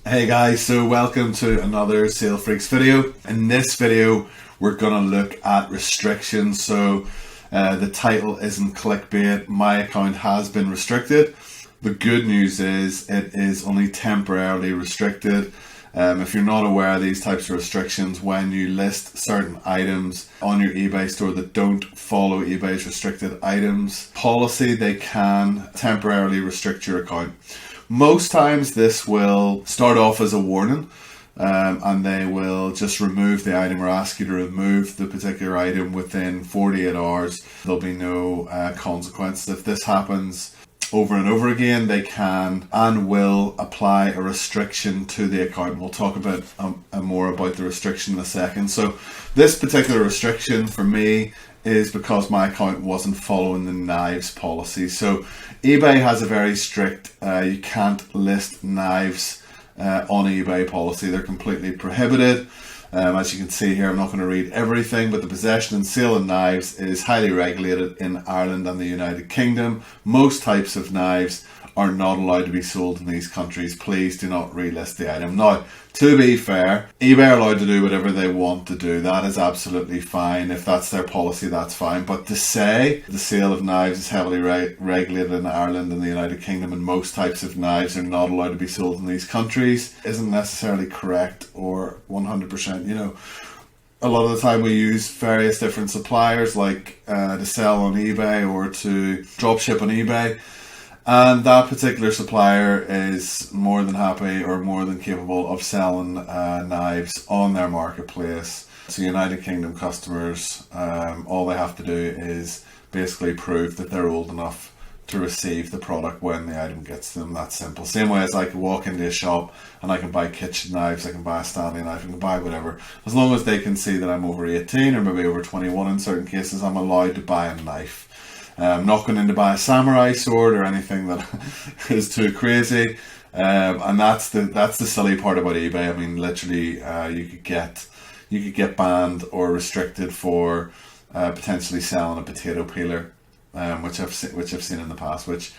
Hey guys, so welcome to another Sale Freaks video. In this video we're going to look at restrictions. So the title isn't clickbait. My account has been restricted. The good news is it is only temporarily restricted. If you're not aware of these types of restrictions, when you list certain items on your eBay store that don't follow eBay's restricted items policy, they can temporarily restrict your account. Most times this will start off as a warning, and they will just remove the item or ask you to remove the particular item within 48 hours. There'll be no consequences. If this happens over and over again, they can and will apply a restriction to the account. We'll talk about more about the restriction in a second. So this particular restriction for me is because my account wasn't following the knives policy. So eBay has a very strict you can't list knives on eBay policy. They're completely prohibited. As you can see here, I'm not going to read everything, but the possession and sale of knives is highly regulated in Ireland and the United Kingdom. Most types of knives are not allowed to be sold in these countries. Please do not relist the item. Now, to be fair, eBay are allowed to do whatever they want to do. That is absolutely fine. If that's their policy, that's fine. But to say the sale of knives is heavily regulated in Ireland and the United Kingdom and most types of knives are not allowed to be sold in these countries isn't necessarily correct or 100%. You know, a lot of the time we use various different suppliers like to sell on eBay or to dropship on eBay. And that particular supplier is more than happy or more than capable of selling knives on their marketplace. So United Kingdom customers, all they have to do is basically prove that they're old enough to receive the product when the item gets to them. That's simple. Same way as I can walk into a shop and I can buy kitchen knives, I can buy a Stanley knife, I can buy whatever. As long as they can see that I'm over 18 or maybe over 21 in certain cases, I'm allowed to buy a knife. I'm not going in to buy a samurai sword or anything that is too crazy, and that's the silly part about eBay. I mean, literally, you could get banned or restricted for potentially selling a potato peeler, which I've seen in the past, which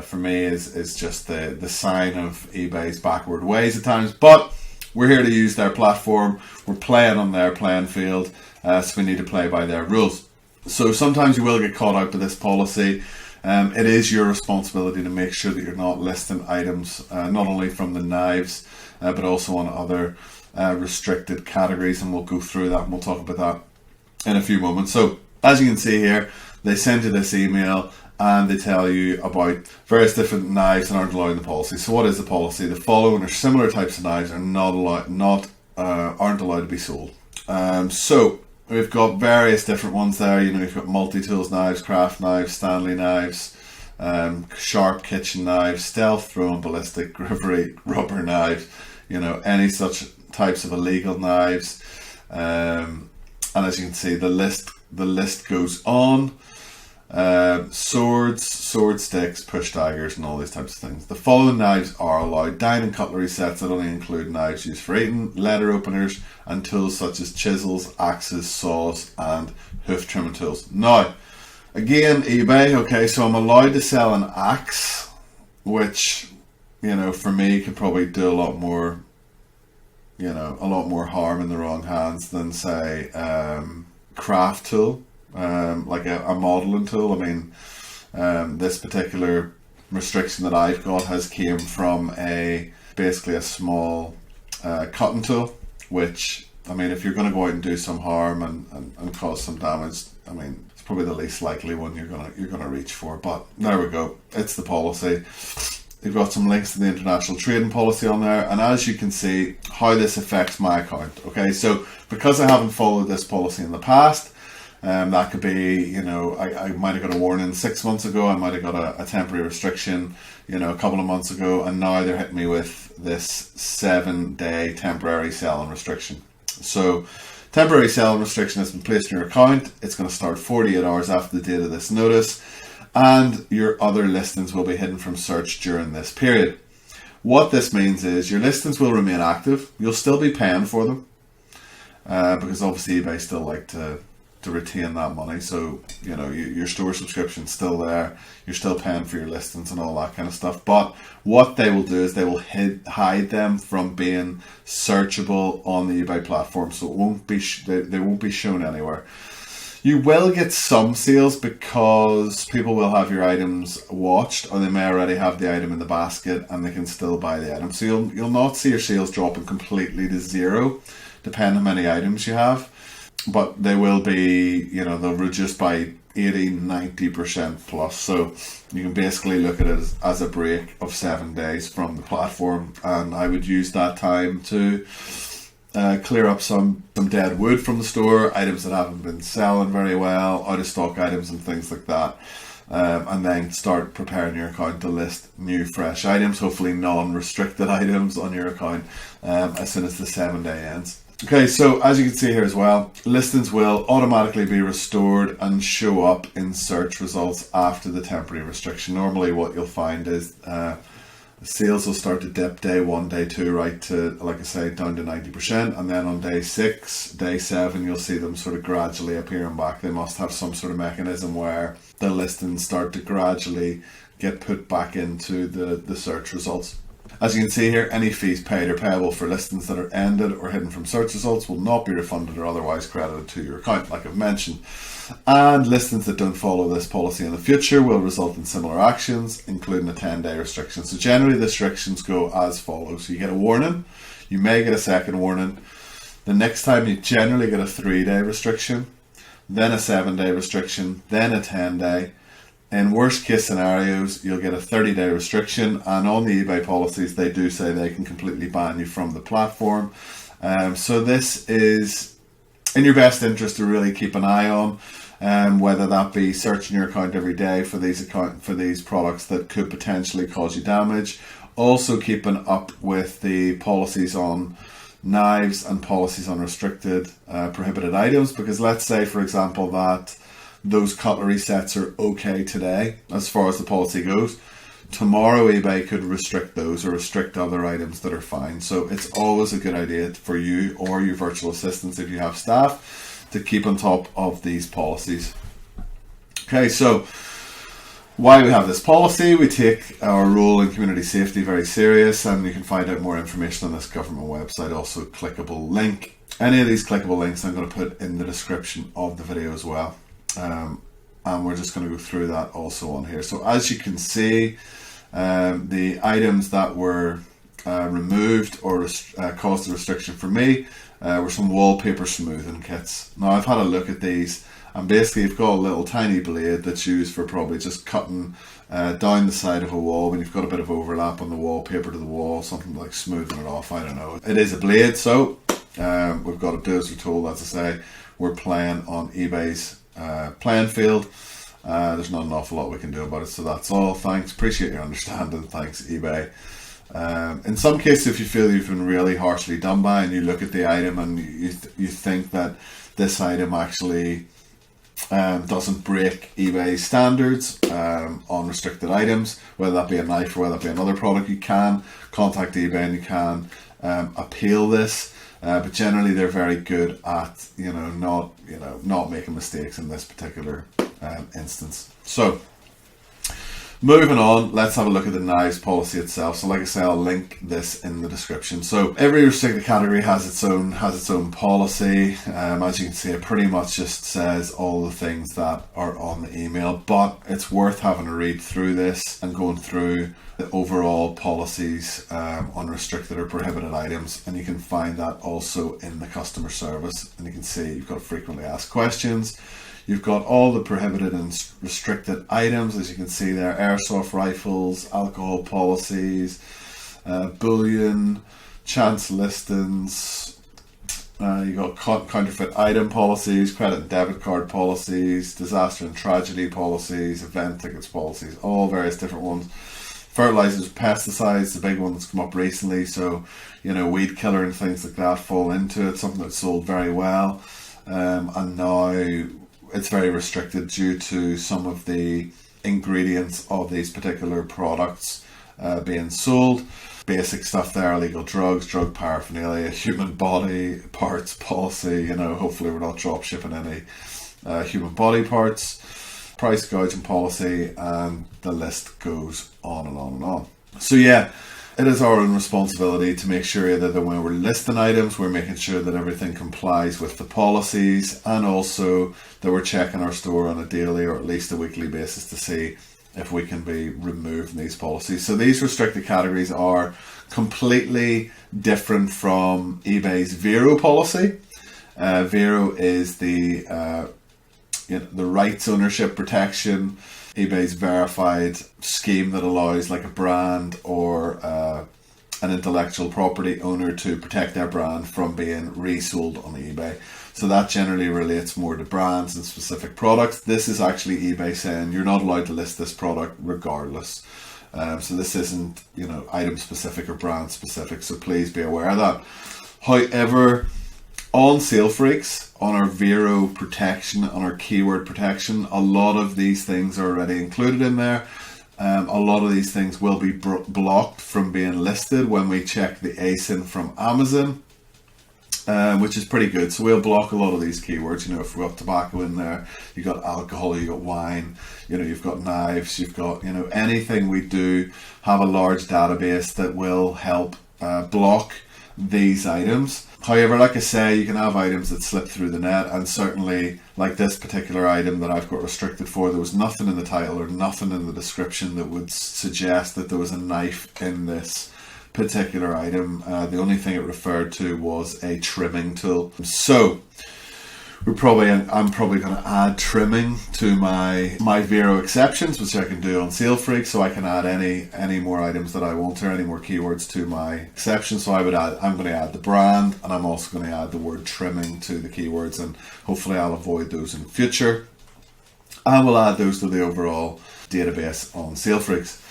for me is just the sign of eBay's backward ways at times. But we're here to use their platform. We're playing on their playing field, so we need to play by their rules. So sometimes you will get caught out by this policy. It is your responsibility to make sure that you're not listing items not only from the knives but also on other restricted categories, and we'll go through that and we'll talk about that in a few moments. So as you can see here, they send you this email and they tell you about various different knives and aren't allowed in the policy. So what is the policy? The following or similar types of knives are aren't allowed to be sold. So we've got various different ones there. You know, you've got multi-tools knives, craft knives, Stanley knives, sharp kitchen knives, stealth, thrown, ballistic, rubber knives. You know, any such types of illegal knives. And as you can see, the list goes on. Swords, sword sticks, push daggers, and all these types of things. The following knives are allowed: dining cutlery sets that only include knives used for eating, letter openers, and tools such as chisels, axes, saws, and hoof trimming tools. Now, again, eBay, okay, so I'm allowed to sell an axe, which, you know, for me could probably do a lot more harm in the wrong hands than, say, craft tool. Like a modeling tool. I mean, this particular restriction that I've got has came from basically a small cutting tool, which, I mean, if you're going to go out and do some harm and cause some damage, I mean, it's probably the least likely one you're gonna reach for. But there we go, it's the policy. They've got some links to the international trading policy on there, and as you can see how this affects my account. Okay, so because I haven't followed this policy in the past, that could be, you know, I might have got a warning 6 months ago, I might have got a temporary restriction, you know, a couple of months ago, and now they're hitting me with this 7-day temporary selling restriction. So temporary selling restriction has been placed in your account. It's going to start 48 hours after the date of this notice, and your other listings will be hidden from search during this period. What this means is your listings will remain active. You'll still be paying for them, because obviously eBay still like to to retain that money. So, you know, your store subscription's still there. You're still paying for your listings and all that kind of stuff. But what they will do is they will hide them from being searchable on the eBay platform. So it won't be they won't be shown anywhere. You will get some sales because people will have your items watched, or they may already have the item in the basket and they can still buy the item. So you'll not see your sales dropping completely to zero, depending on how many items you have. But they will be, you know, they'll reduce by 80-90% plus. So you can basically look at it as a break of 7 days from the platform, and I would use that time to clear up some dead wood from the store, items that haven't been selling very well, out of stock items and things like that, and then start preparing your account to list new fresh items, hopefully non-restricted items on your account as soon as the 7 day ends. Okay, so as you can see here as well, listings will automatically be restored and show up in search results after the temporary restriction. Normally what you'll find is sales will start to dip day 1, day 2, right to, like I say, down to 90%, and then on day 6, day 7, you'll see them sort of gradually appearing back. They must have some sort of mechanism where the listings start to gradually get put back into the search results. As you can see here, any fees paid or payable for listings that are ended or hidden from search results will not be refunded or otherwise credited to your account, like I've mentioned. And listings that don't follow this policy in the future will result in similar actions, including a 10-day restriction. So generally the restrictions go as follows. So you get a warning, you may get a second warning. The next time you generally get a 3-day restriction, then a 7-day restriction, then a 10-day. In worst case scenarios, you'll get a 30-day restriction, and on the eBay policies, they do say they can completely ban you from the platform. So this is in your best interest to really keep an eye on, whether that be searching your account every day for these products that could potentially cause you damage. Also keeping up with the policies on knives and policies on restricted, prohibited items, because let's say, for example, that those cutlery sets are okay today as far as the policy goes. Tomorrow eBay could restrict those or restrict other items that are fine. So it's always a good idea for you or your virtual assistants, if you have staff, to keep on top of these policies. Okay, so why we have this policy: we take our role in community safety very serious, and you can find out more information on this government website. Also, clickable link. Any of these clickable links I'm going to put in the description of the video as well. And we're just going to go through that also on here. So as you can see, the items that were removed or caused a restriction for me were some wallpaper smoothing kits. Now I've had a look at these, and basically you've got a little tiny blade that's used for probably just cutting down the side of a wall when you've got a bit of overlap on the wallpaper to the wall, something like smoothing it off, I don't know. It is a blade, so we've got to do as we're told. As I say, we're playing on eBay's playing field. There's not an awful lot we can do about it, so that's all. Thanks, appreciate your understanding. Thanks, eBay. In some cases, if you feel you've been really harshly done by, and you look at the item and you think that this item actually doesn't break eBay standards on restricted items, whether that be a knife or whether that be another product, you can contact eBay and you can appeal this. But generally, they're very good at not making mistakes in this particular instance. So, moving on, let's have a look at the knives policy itself. So, like I say, I'll link this in the description. So, every restricted category has its own policy. As you can see, it pretty much just says all the things that are on the email. But it's worth having a read through this and going through the overall policies on restricted or prohibited items, and you can find that also in the customer service. And you can see you've got frequently asked questions, you've got all the prohibited and restricted items, as you can see there: airsoft rifles, alcohol policies, bullion, chance listings. You got counterfeit item policies, credit and debit card policies, disaster and tragedy policies, event tickets policies, all various different ones. Fertilizers, pesticides, the big one that's come up recently. So, weed killer and things like that fall into it, something that's sold very well. And now it's very restricted due to some of the ingredients of these particular products being sold. Basic stuff there: illegal drugs, drug paraphernalia, human body parts policy. Hopefully we're not drop shipping human body parts, price gouging policy, and the list goes on and on and on. So yeah, it is our own responsibility to make sure that when we're listing items, we're making sure that everything complies with the policies, and also that we're checking our store on a daily or at least a weekly basis to see if we can be removing these policies. So these restricted categories are completely different from eBay's Vero policy. Vero is the rights ownership protection, eBay's verified scheme that allows like a brand or an intellectual property owner to protect their brand from being resold on eBay. So that generally relates more to brands and specific products. This is actually eBay saying you're not allowed to list this product regardless. So this isn't, item specific or brand specific. So please be aware of that. However, on Sale Freaks, on our Vero protection, on our keyword protection, a lot of these things are already included in there. A lot of these things will be blocked from being listed when we check the ASIN from Amazon, which is pretty good. So we'll block a lot of these keywords. If we've got tobacco in there, you've got alcohol, you've got wine, you've got knives, you've got, anything. We do have a large database that will help block these items. However, like I say, you can have items that slip through the net, and certainly like this particular item that I've got restricted for, there was nothing in the title or nothing in the description that would suggest that there was a knife in this particular item. The only thing it referred to was a trimming tool. So I'm probably going to add trimming to my Vero exceptions, which I can do on Sale Freak, so I can add any more items that I want or any more keywords to my exception. So I'm going to add the brand, and I'm also going to add the word trimming to the keywords, and hopefully I'll avoid those in future. And we'll add those to the overall database on Sale Freaks.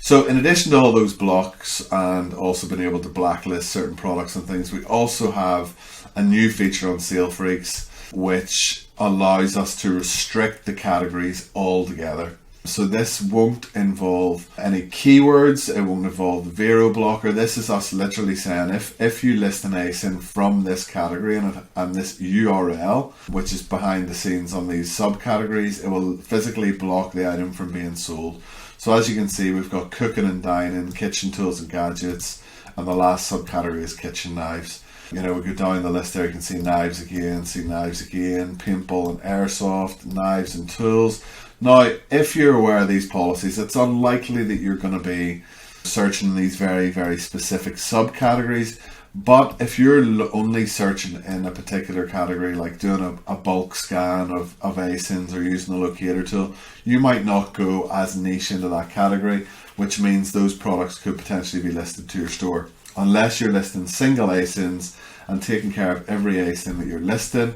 So in addition to all those blocks and also being able to blacklist certain products and things, we also have a new feature on Sale Freaks which allows us to restrict the categories altogether. So this won't involve any keywords, it won't involve the Vero blocker. This is us literally saying if you list an ASIN from this category and this URL, which is behind the scenes on these subcategories, it will physically block the item from being sold. So as you can see, we've got cooking and dining, kitchen tools and gadgets, and the last subcategory is kitchen knives. We go down the list there, you can see knives again, paintball and airsoft, knives and tools. Now, if you're aware of these policies, it's unlikely that you're going to be searching these very, very specific subcategories. But if you're only searching in a particular category, like doing a bulk scan of ASINs or using a locator tool, you might not go as niche into that category, which means those products could potentially be listed to your store. Unless you're listing single ASINs and taking care of every ASIN that you're listing,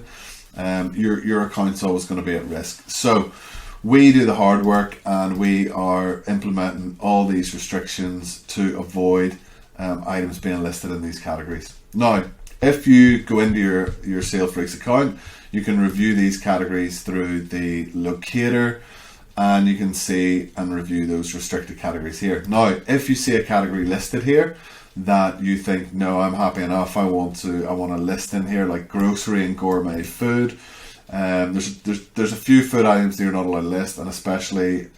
your account's always going to be at risk. So we do the hard work, and we are implementing all these restrictions to avoid items being listed in these categories. Now, if you go into your Sale Freaks account, you can review these categories through the locator, and you can see and review those restricted categories here. Now, if you see a category listed here that you think, no, I'm happy enough, I want to list in here, like grocery and gourmet food. There's a few food items that you're not allowed to list, and especially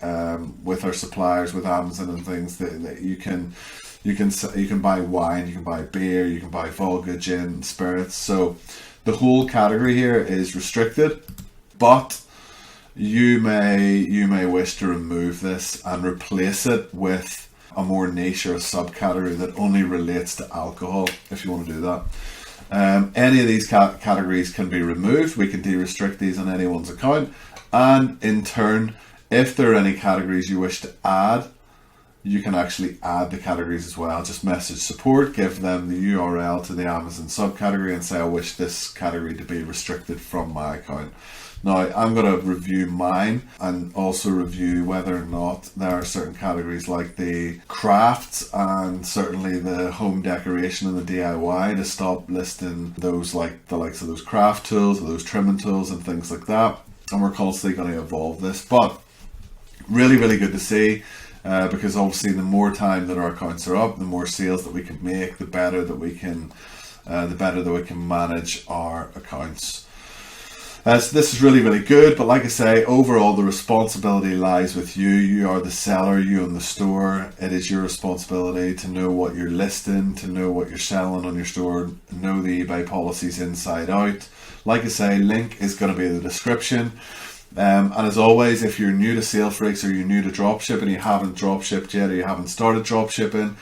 with our suppliers, with Amazon and things, that you can buy wine, you can buy beer, you can buy vodka, gin, spirits. So the whole category here is restricted, but you may wish to remove this and replace it with a more niche or a subcategory that only relates to alcohol, if you want to do that. Any of these categories can be removed. We can de-restrict these on anyone's account, and in turn, if there are any categories you wish to add, you can actually add the categories as well. Just message support, give them the URL to the Amazon subcategory, and say I wish this category to be restricted from my account. Now, I'm going to review mine and also review whether or not there are certain categories like the crafts and certainly the home decoration and the DIY to stop listing those, like the likes of those craft tools or those trimming tools and things like that. And we're constantly going to evolve this, but really, really good to see. Because obviously the more time that our accounts are up, the more sales that we can make, the better that we can manage our accounts. So this is really good, but like I say, overall the responsibility lies with you. You are the seller, you own the store. It is your responsibility to know what you're listing, to know what you're selling on your store, know the eBay policies inside out. Like I say, link is going to be in the description. And as always, if you're new to Sale Freaks or you're new to dropshipping, you haven't dropshipped yet or you haven't started dropshipping,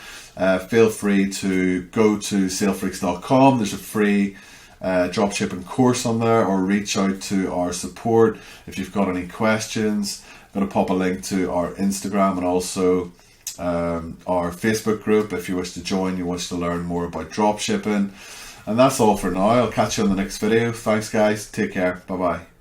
feel free to go to salefreaks.com. There's a free dropshipping course on there, or reach out to our support if you've got any questions. I'm going to pop a link to our Instagram and also our Facebook group if you wish to join, you wish to learn more about dropshipping. And that's all for now. I'll catch you on the next video. Thanks guys, take care, bye bye.